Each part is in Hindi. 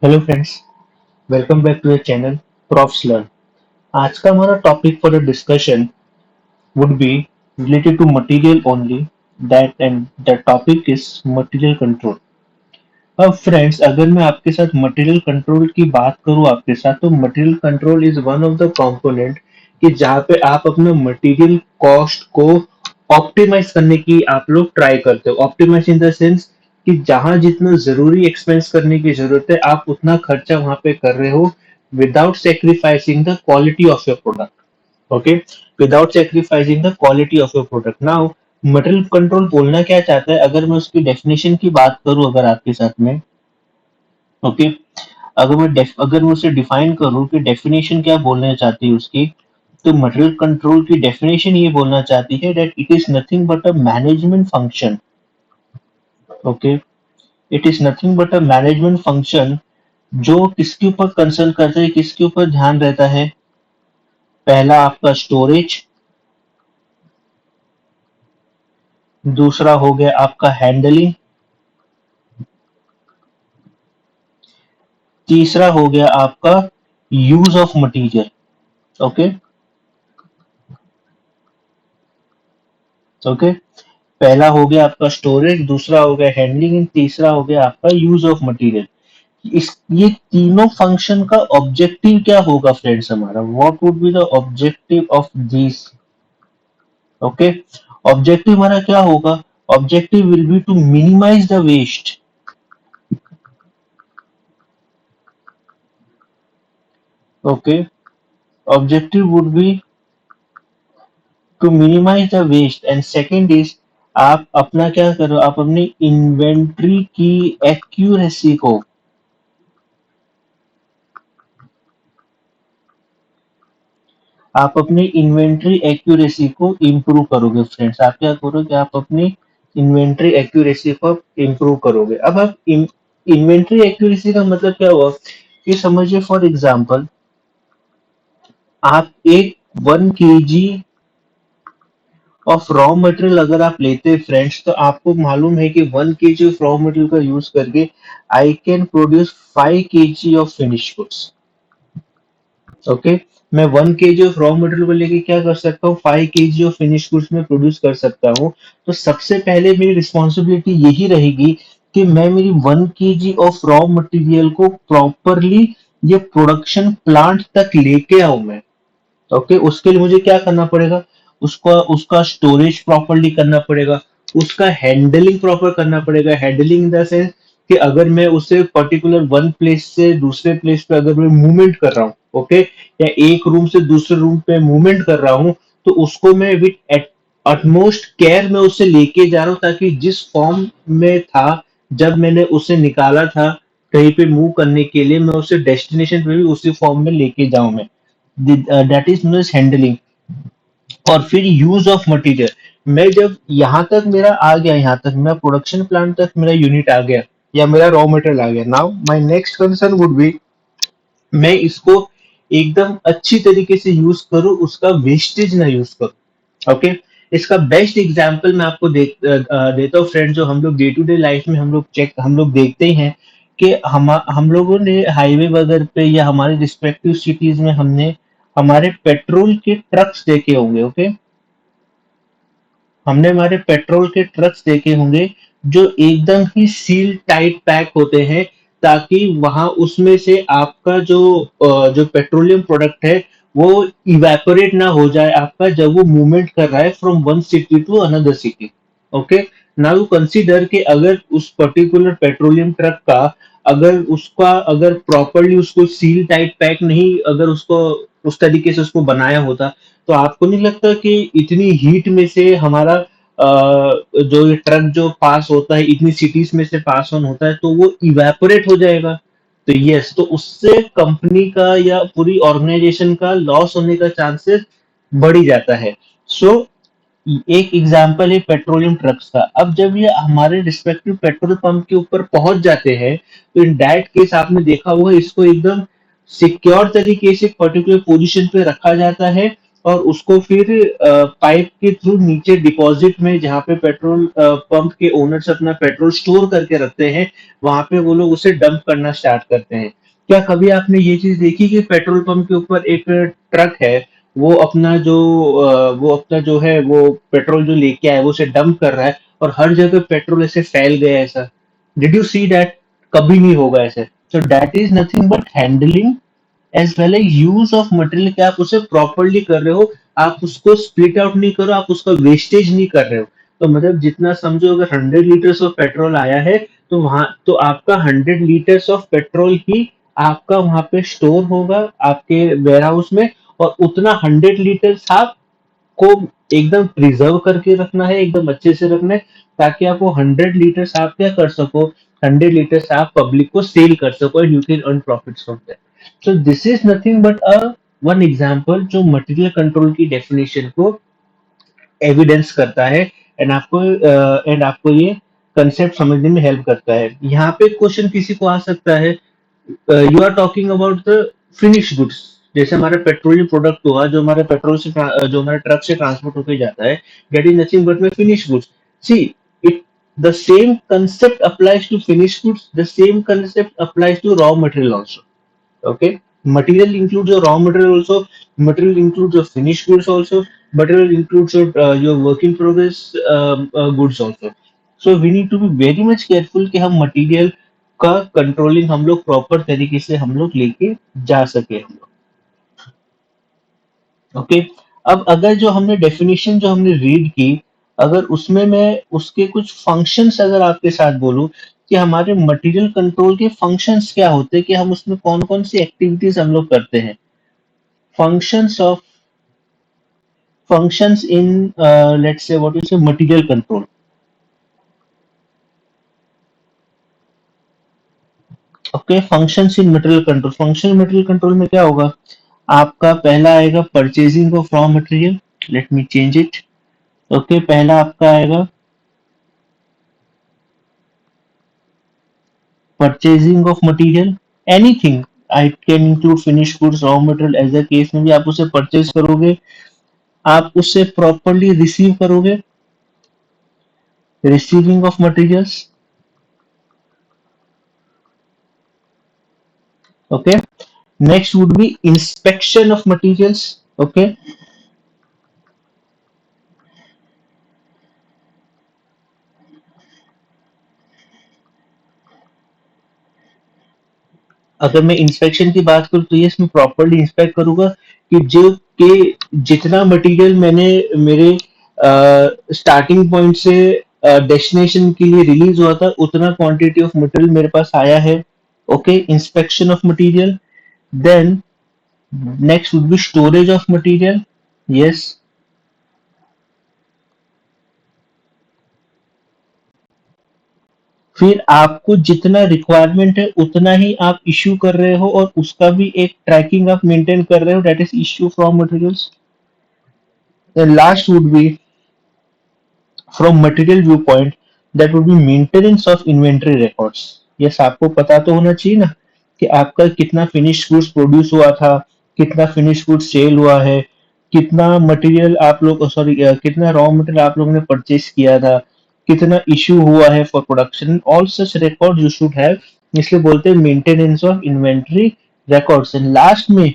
Hello friends, welcome back to the channel profs learn. आज का हमारा topic for the discussion would be related to material only, that and the topic is material control. अब फ्रेंड्स, अगर मैं आपके साथ मटेरियल कंट्रोल की बात करूं आपके साथ, तो material control is one of the component कि जहां पे आप अपने मटेरियल कॉस्ट को ऑप्टिमाइज करने की आप लोग ट्राई करते हो। ऑप्टिमाइज इन द सेंस कि जहां जितना जरूरी एक्सपेंस करने की जरूरत है आप उतना खर्चा वहां पे कर रहे हो, without sacrificing the quality of your product. Okay, without sacrificing the quality of your product. Now material control बोलना क्या चाहता है, अगर मैं उसकी डेफिनेशन की बात करूं अगर आपके साथ में, ओके, अगर मैं उसे डिफाइन करूं कि डेफिनेशन क्या बोलना चाहती है उसकी, तो मटेरियल कंट्रोल की डेफिनेशन ये बोलना चाहती है that it is nothing but a management function. Okay, it is nothing but a management function जो किसके ऊपर कंसर्न करता है, किसके ऊपर ध्यान रहता है। पहला आपका स्टोरेज, दूसरा हो गया आपका हैंडलिंग, तीसरा हो गया आपका use of material. Okay, okay, पहला हो गया आपका स्टोरेज, दूसरा हो गया हैंडलिंग एंड तीसरा हो गया आपका यूज ऑफ मटेरियल। इस ये तीनों फंक्शन का ऑब्जेक्टिव क्या होगा फ्रेंड्स हमारा, what would be the objective of this. Okay, objective हमारा क्या होगा, objective will be to minimise the waste. Okay, objective would be to minimise the waste and second is, आप अपना क्या करो, आप अपनी इन्वेंट्री की एक्यूरेसी को, आप अपनी इन्वेंट्री एक्यूरेसी को इम्प्रूव करोगे फ्रेंड्स। आप क्या करोगे, आप अपनी इन्वेंट्री एक्यूरेसी को इम्प्रूव करोगे। अब आप इन्वेंट्री एक्यूरेसी का मतलब क्या हुआ, कि समझिए फॉर एग्जांपल, आप एक 1 kg ऑफ रॉ मटेरियल अगर आप लेते हैं फ्रेंड्स, तो आपको मालूम है कि 1 kg ऑफ रॉ मटेरियल का यूज करके I can produce 5 kg of finish goods. Okay, मैं 1 kg ऑफ रॉ मटेरियल को लेके क्या कर सकता हूँ, 5 kg ऑफ फिनिश गुड्स में प्रोड्यूस कर सकता हूँ। तो सबसे पहले मेरी रिस्पॉन्सिबिलिटी यही रहेगी कि मैं मेरी 1 kg ऑफ रॉ मटेरियल को प्रॉपरली ये प्रोडक्शन प्लांट तक लेके आऊं मैं। ओके, उसके लिए मुझे क्या करना पड़ेगा, उसका उसका स्टोरेज प्रॉपरली करना पड़ेगा, उसका हैंडलिंग प्रॉपर करना पड़ेगा। हैंडलिंग इन द सेंस कि अगर मैं उसे पर्टिकुलर वन प्लेस से दूसरे प्लेस पे अगर मैं मूवमेंट कर रहा हूँ, ओके, या एक रूम से दूसरे रूम पे मूवमेंट कर रहा हूँ, तो उसको मैं विथ अटमोस्ट केयर में उसे लेके जा रहा हूँ, ताकि जिस फॉर्म में था जब मैंने उसे निकाला था कहीं पे मूव करने के लिए, मैं उसे डेस्टिनेशन पे भी उसी फॉर्म में लेके जाऊं मैं। That is known as handling. और फिर यूज ऑफ मटेरियल, मैं जब यहाँ तक मेरा आ गया, यहाँ तक मेरा प्रोडक्शन प्लांट तक मेरा यूनिट आ गया या मेरा रॉ मटेरियल आ गया, now my next concern would be, मैं इसको एकदम अच्छी तरीके से यूज करूं, उसका वेस्टेज ना यूज करूं। ओके, इसका बेस्ट एग्जांपल मैं आपको देता हूँ फ्रेंड, जो हम लोग डे टू डे लाइफ में हम लोग देखते ही हैं कि हम लोगों ने हाईवे वगैरह पे या हमारे रिस्पेक्टिव सिटीज में हमने हमारे पेट्रोल के ट्रक्स देखे होंगे। ओके, हमने हमारे पेट्रोल के ट्रक्स देखे होंगे जो एकदम ही सील टाइट पैक होते हैं, ताकि वहां उसमें से आपका जो पेट्रोलियम प्रोडक्ट है वो इवेपोरेट ना हो जाए आपका, जब वो मूवमेंट कर रहा है from one city to another city. Okay, now consider कि अगर उस पर्टिकुलर पेट्रोलियम ट्रक का, अगर प्रॉपरली उसको सील टाइट पैक नहीं, अगर उसको उस तरीके से उसको बनाया होता, तो आपको नहीं लगता कि इतनी हीट में से हमारा जो ये ट्रक जो पास होता है, इतनी सिटीज में से पास ऑन होता है, तो वो इवेपोरेट हो जाएगा। तो यस, तो उससे कंपनी का या पूरी ऑर्गेनाइजेशन का लॉस होने का चांसेस बढ़ ही जाता है। सो एक एग्जाम्पल है पेट्रोलियम ट्रक्स का। अब जब ये हमारे रिस्पेक्टिव पेट्रोल पंप के ऊपर पहुंच जाते हैं, तो इन दैट केस आपने देखा होगा, इसको एकदम सिक्योर तरीके से पर्टिकुलर पोजीशन पे रखा जाता है, और उसको फिर पाइप के थ्रू नीचे डिपॉजिट में, जहाँ पे पेट्रोल पंप के ओनर्स अपना पेट्रोल स्टोर करके रखते हैं, वहां पे वो लोग उसे डंप करना स्टार्ट करते हैं। क्या कभी आपने ये चीज देखी कि पेट्रोल पंप के ऊपर एक ट्रक है, वो अपना जो है वो पेट्रोल जो लेके आया है वो उसे डंप कर रहा है, और हर जगह पेट्रोल ऐसे फैल गया है ऐसा? Did you see that? कभी नहीं होगा ऐसे। So that is nothing but handling as well a use of material, कि आप उसे प्रॉपरली कर रहे हो, आप उसको स्प्लिट आउट नहीं करो, आप उसका वेस्टेज नहीं कर रहे हो। तो मतलब जितना समझो, अगर 100 लीटर्स ऑफ पेट्रोल आया है, तो वहां तो आपका 100 लीटर्स ऑफ पेट्रोल ही आपका वहां पे स्टोर होगा आपके वेयर हाउस में, और उतना 100 लीटर्स आपको एकदम प्रिजर्व करके रखना है, एकदम अच्छे से रखना है, ताकि आप वो 100 लीटर्स आप क्या कर सको, 100 लीटर्स आप पब्लिक को सेल कर सको, and you can earn profits from that. So this is nothing but a one example जो मटेरियल कंट्रोल की डेफिनेशन को एविडेंस करता है, एंड आपको ये कंसेप्ट समझने में हेल्प करता है। यहाँ पे क्वेश्चन किसी को आ सकता है, you are talking about the finish goods, जैसे हमारा पेट्रोलियम प्रोडक्ट हुआ जो हमारे जो हमारे ट्रक से ट्रांसपोर्ट होकर जाता है, that is nothing but my finish goods. See, it the same concept applies to finished goods, the same concept applies to raw material also. Okay, material includes your raw material also, material includes your finished goods also, material includes your work in progress goods also. So we need to be very much careful कि हम material का कंट्रोलिंग हम लोग प्रॉपर तरीके से हम लोग लेके जा सके हम लोग। ओके, अब अगर जो हमने डेफिनेशन जो हमने रीड की, अगर उसमें मैं उसके कुछ फंक्शंस अगर आपके साथ बोलूं कि हमारे मटेरियल कंट्रोल के फंक्शंस क्या होते हैं, कि हम उसमें कौन कौन सी एक्टिविटीज हम लोग करते हैं। functions of functions in let's say what you say material control. Okay, functions in material control, function material control में क्या होगा, आपका पहला आएगा purchasing of raw material. Let me change it. Okay, पहला आपका आएगा purchasing of material, anything, I can include finish goods, raw material, as a case में भी आप उसे परचेज करोगे, आप उससे प्रॉपरली रिसीव करोगे, receiving of materials. Okay, next would be inspection of materials. Okay, अगर मैं इंस्पेक्शन की बात करूँ तो ये इसमें प्रॉपरली इंस्पेक्ट करूंगा कि जो कि जितना मटेरियल मैंने मेरे स्टार्टिंग पॉइंट से डेस्टिनेशन के लिए रिलीज हुआ था, उतना क्वांटिटी ऑफ मटेरियल मेरे पास आया है। Okay, inspection of material. Then next would be storage of material. Yes, फिर आपको जितना रिक्वायरमेंट है उतना ही आप इश्यू कर रहे हो, और उसका भी एक ट्रैकिंग आप मेंटेन कर रहे हो, that is issue from materials. Then last would be from material viewpoint, that would be maintenance of inventory records. Yes, आपको पता तो होना चाहिए ना कि आपका कितना फिनिश गुड्स प्रोड्यूस हुआ था, कितना फिनिश गुड्स सेल हुआ है, कितना मटेरियल आप लोग सॉरी कितना रॉ मटेरियल आप लोगों ने परचेज किया था, कितना इश्यू हुआ है for production, all such record you should have. इसलिए बोलते हैं maintenance of inventory records. And last में,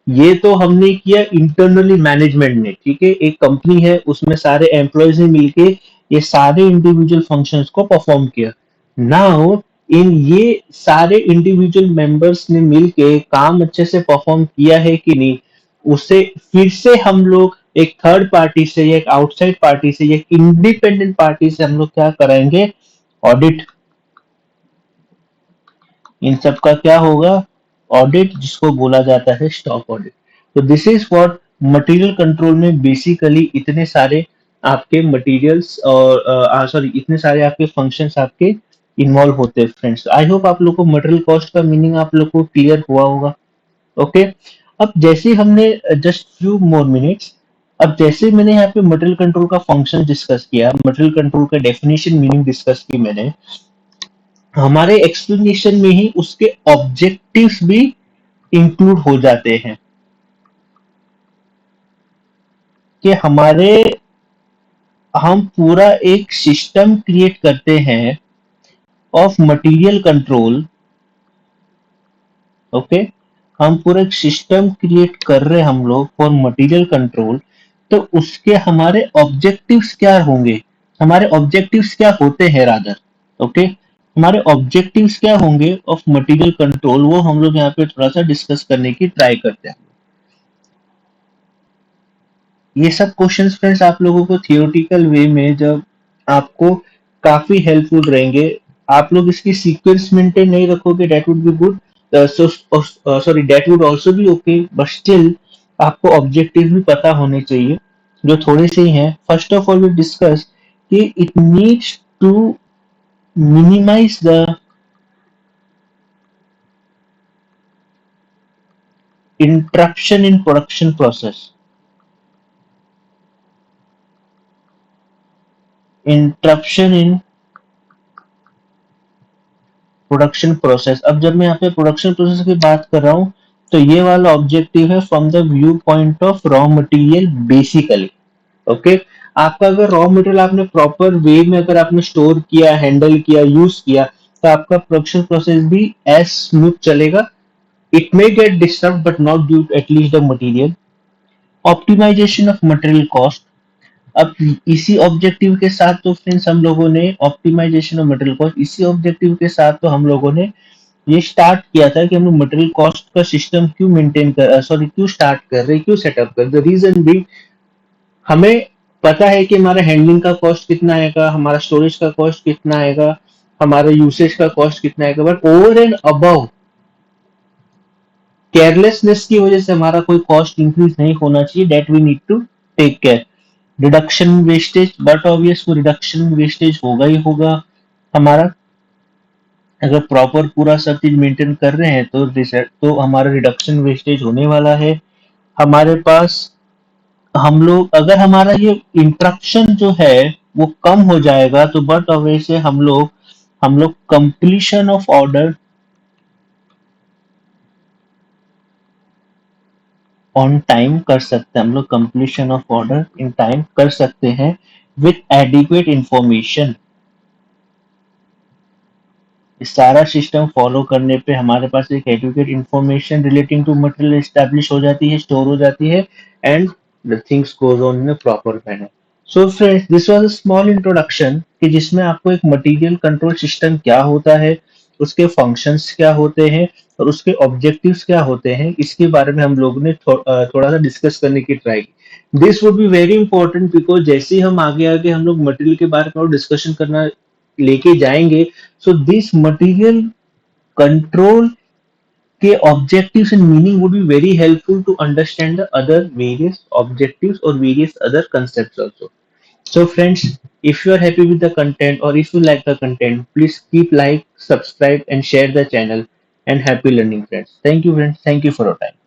ये तो हमने किया इंटरनली मैनेजमेंट ने, ठीक है, एक कंपनी है उसमें सारे एम्प्लॉयज ने मिलके ये सारे इंडिविजुअल फंक्शंस को परफॉर्म किया। नाउ इन ये सारे इंडिविजुअल मेंबर्स ने मिलके काम अच्छे से परफॉर्म किया है कि नहीं, उसे फिर से हम लोग एक थर्ड पार्टी से या एक आउटसाइड पार्टी से या एक इंडिपेंडेंट पार्टी से हम लोग क्या कराएंगे, ऑडिट। इन सब का क्या होगा, ऑडिट, जिसको बोला जाता है स्टॉक ऑडिट। तो this is what material control में बेसिकली इतने सारे आपके मटेरियल्स और सॉरी इतने सारे आपके फंक्शंस आपके इन्वॉल्व होते हैं फ्रेंड्स। आई होप आप लोग को मटेरियल कॉस्ट का मीनिंग आप लोग को क्लियर हुआ होगा। ओके, अब जैसे हमने जस्ट फ्यू मोर मिनट्स, अब जैसे मैंने यहाँ पे मटेरियल कंट्रोल का फंक्शन डिस्कस किया, मटेरियल कंट्रोल का डेफिनेशन मीनिंग डिस्कस की मैंने, हमारे एक्सप्लेनेशन में ही उसके ऑब्जेक्टिव्स भी इंक्लूड हो जाते हैं। कि हम पूरा एक सिस्टम क्रिएट करते हैं ऑफ मटेरियल कंट्रोल। ओके, हम पूरा एक सिस्टम क्रिएट कर रहे हैं हम लोग फॉर मटेरियल कंट्रोल। तो उसके हमारे ऑब्जेक्टिव्स क्या होंगे, हमारे ऑब्जेक्टिव्स क्या होते हैं रादर। ओके, हमारे ऑब्जेक्टिव्स क्या होंगे ऑफ मटेरियल कंट्रोल, वो हम लोग यहाँ पे थोड़ा सा डिस्कस करने की ट्राई करते हैं। ये सब क्वेश्चंस फ्रेंड्स आप लोगों को थियोरेटिकल वे में जब आपको काफी हेल्पफुल रहेंगे। आप लोग इसकी सीक्वेंस मेंटेन नहीं रखोगे, that would be good, sorry that would also be okay, but still आपको ऑब्जेक्टिव भी पता होने चाहिए, जो थोड़े से ही हैं। First of all we discuss कि it needs to minimise the interruption in production process, interruption in production process. अब जब मैं यहाँ पे प्रोडक्शन प्रोसेस की बात कर रहा हूँ, तो ये वाला ऑब्जेक्टिव है from the view point of raw material basically. Okay, आपका अगर रॉ मटेरियल आपने प्रॉपर वे में अगर आपने स्टोर किया, हैंडल किया, यूज किया, तो आपका प्रोडक्शन प्रोसेस भी एज स्मूथ चलेगा। It may get disturb but not due at least the material. Optimisation of material cost. अब इसी ऑब्जेक्टिव के साथ तो फ्रेंड्स हम लोगों ने ऑप्टिमाइजेशन ऑफ मटेरियल कॉस्ट, इसी ऑब्जेक्टिव के साथ तो हम लोगों ने ये स्टार्ट किया था कि हम लोग मटेरियल कॉस्ट का सिस्टम क्यों मेंटेन कर, सॉरी क्यों स्टार्ट कर रहे, क्यों सेटअप कर। द रीजन भी हमें पता है कि हमारा हैंडलिंग का कॉस्ट कितना आएगा, हमारा स्टोरेज का कॉस्ट कितना आएगा, हमारा यूसेज का कॉस्ट कितना आएगा, but over and above carelessness की वजह से हमारा कोई कॉस्ट इंक्रीज नहीं होना चाहिए, that we need to take care. Reduction wastage, but obvious वो रिडक्शन वेस्टेज होगा ही होगा हमारा। अगर प्रॉपर पूरा सब चीज मेंटेन कर रहे हैं तो तो हमारा रिडक्शन वेस्टेज होने वाला है। हमारे पास हम लोग अगर हमारा ये इंटरप्शन जो है वो कम हो जाएगा, तो बट ऑब्वियस हम लोग completion of order on time कर सकते हैं, हम लोग completion of order in time कर सकते हैं विथ एडिक्वेट इंफॉर्मेशन। इस सारा सिस्टम फॉलो करने पे हमारे पास एक adequate information relating to material establish हो जाती है, स्टोर हो जाती है, and the things goes on in a proper manner. So friends, this was a small introduction कि जिसमें आपको एक मटेरियल कंट्रोल सिस्टम क्या होता है, उसके फंक्शंस क्या होते हैं और उसके ऑब्जेक्टिव्स क्या होते हैं, इसके बारे में हम लोगों ने थोड़ा सा डिस्कस करने की ट्राई की। This would be very important because जैसे ही हम आगे आगे हम लोग मटेरियल के बारे में और डिस्कशन करना लेके जाएंगे, so this material control के objectives and meaning would be very helpful to understand the other various objectives or various other concepts also. So friends, if you are happy with the content or if you like the content, please keep like, subscribe and share the channel, and happy learning friends. Thank you friends. Thank you for your time.